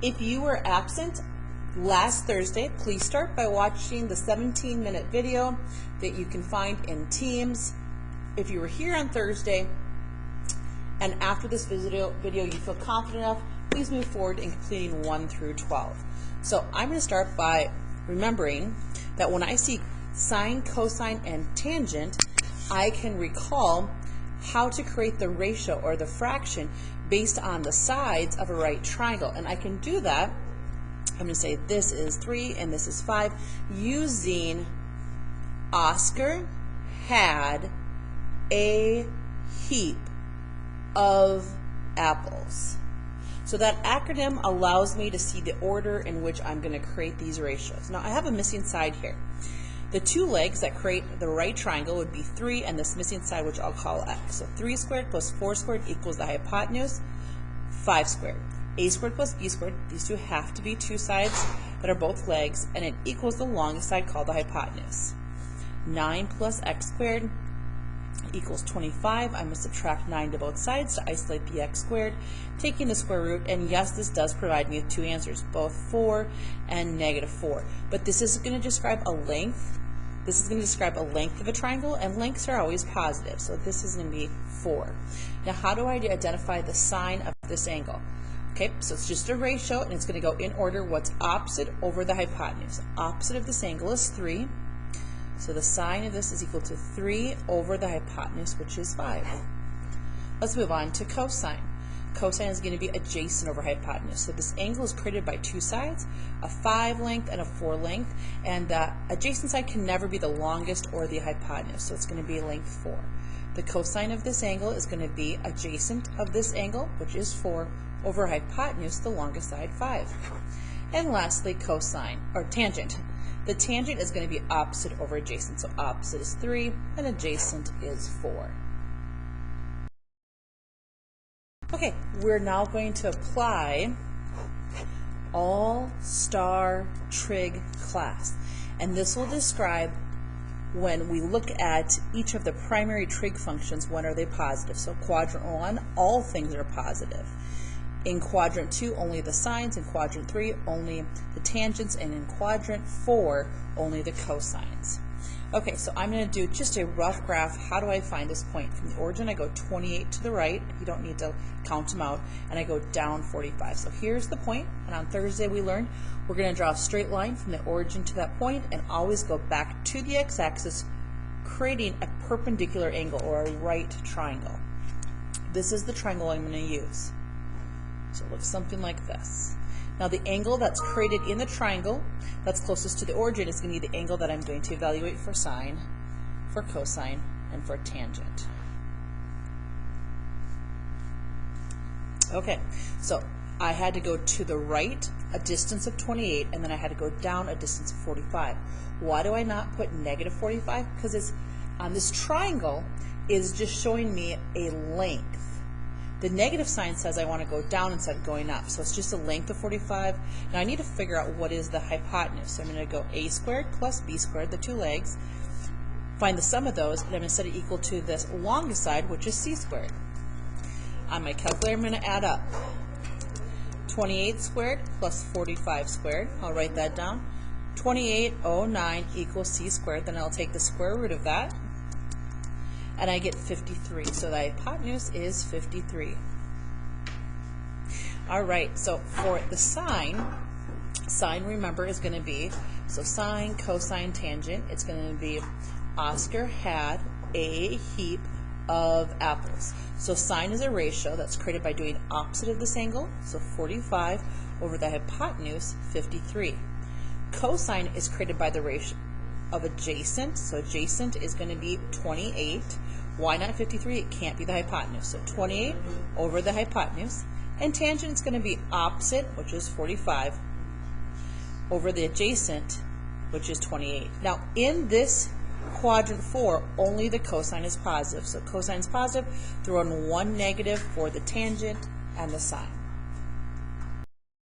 If you were absent last Thursday, please start by watching the 17-minute video that you can find in Teams. If you were here on Thursday and after this video you feel confident enough, please move forward in completing 1 through 12. So I'm going to start by remembering that when I see sine, cosine, and tangent, I can recall how to create the ratio or the fraction based on the sides of a right triangle. And I can do that, I'm going to say this is 3 and this is 5, using Oscar had a heap of apples. So that acronym allows me to see the order in which I'm going to create these ratios. Now I have a missing side here. The two legs that create the right triangle would be 3 and this missing side, which I'll call x. So 3 squared plus 4 squared equals the hypotenuse, 5 squared. A squared plus b squared, these two have to be two sides that are both legs, and it equals the longest side called the hypotenuse. 9 plus x squared equals 25. I'm going to subtract 9 to both sides to isolate the x squared, taking the square root, and yes, this does provide me with two answers, both 4 and negative 4. But this is going to describe a length. This is going to describe a length of a triangle, and lengths are always positive, so this is going to be 4. Now, how do I identify the sine of this angle? Okay, so it's just a ratio, and it's going to go in order what's opposite over the hypotenuse. Opposite of this angle is 3. So the sine of this is equal to 3 over the hypotenuse, which is 5. Let's move on to cosine. Cosine is going to be adjacent over hypotenuse. So this angle is created by two sides, a 5 length and a 4 length, and the adjacent side can never be the longest or the hypotenuse, so it's going to be length 4. The cosine of this angle is going to be adjacent of this angle, which is 4, over hypotenuse, the longest side, 5. And lastly, cosine, or tangent. The tangent is going to be opposite over adjacent. So opposite is 3 and adjacent is 4. Okay, we're now going to apply all-star trig class. And this will describe when we look at each of the primary trig functions, when are they positive. So quadrant 1, all things are positive. In quadrant 2, only the sines. In quadrant 3, only the tangents. And in quadrant 4, only the cosines. Okay, so I'm going to do just a rough graph. How do I find this point? From the origin, I go 28 to the right. You don't need to count them out. And I go down 45. So here's the point. And on Thursday, we learned we're going to draw a straight line from the origin to that point and always go back to the x-axis, creating a perpendicular angle or a right triangle. This is the triangle I'm going to use. So it looks something like this. Now the angle that's created in the triangle that's closest to the origin is going to be the angle that I'm going to evaluate for sine, for cosine, and for tangent. Okay, so I had to go to the right a distance of 28, and then I had to go down a distance of 45. Why do I not put negative 45? Because it's on this triangle is just showing me a length. The negative sign says I want to go down instead of going up, so it's just a length of 45. Now I need to figure out what is the hypotenuse. So I'm going to go a squared plus b squared, the two legs, find the sum of those, and I'm going to set it equal to this longest side, which is c squared. On my calculator, I'm going to add up 28 squared plus 45 squared. I'll write that down. 2809 equals c squared. Then I'll take the square root of that, and I get 53. So the hypotenuse is 53. All right, so for the sine remember is going to be, so sine, cosine, tangent, it's going to be Oscar had a heap of apples. So sine is a ratio that's created by doing opposite of this angle, so 45 over the hypotenuse, 53. Cosine is created by the ratio of adjacent, so adjacent is going to be 28. Why not 53? It can't be the hypotenuse. So 28 over the hypotenuse. And tangent is going to be opposite, which is 45, over the adjacent, which is 28. Now in this quadrant 4, only the cosine is positive. So cosine is positive, throw in one negative for the tangent and the sine.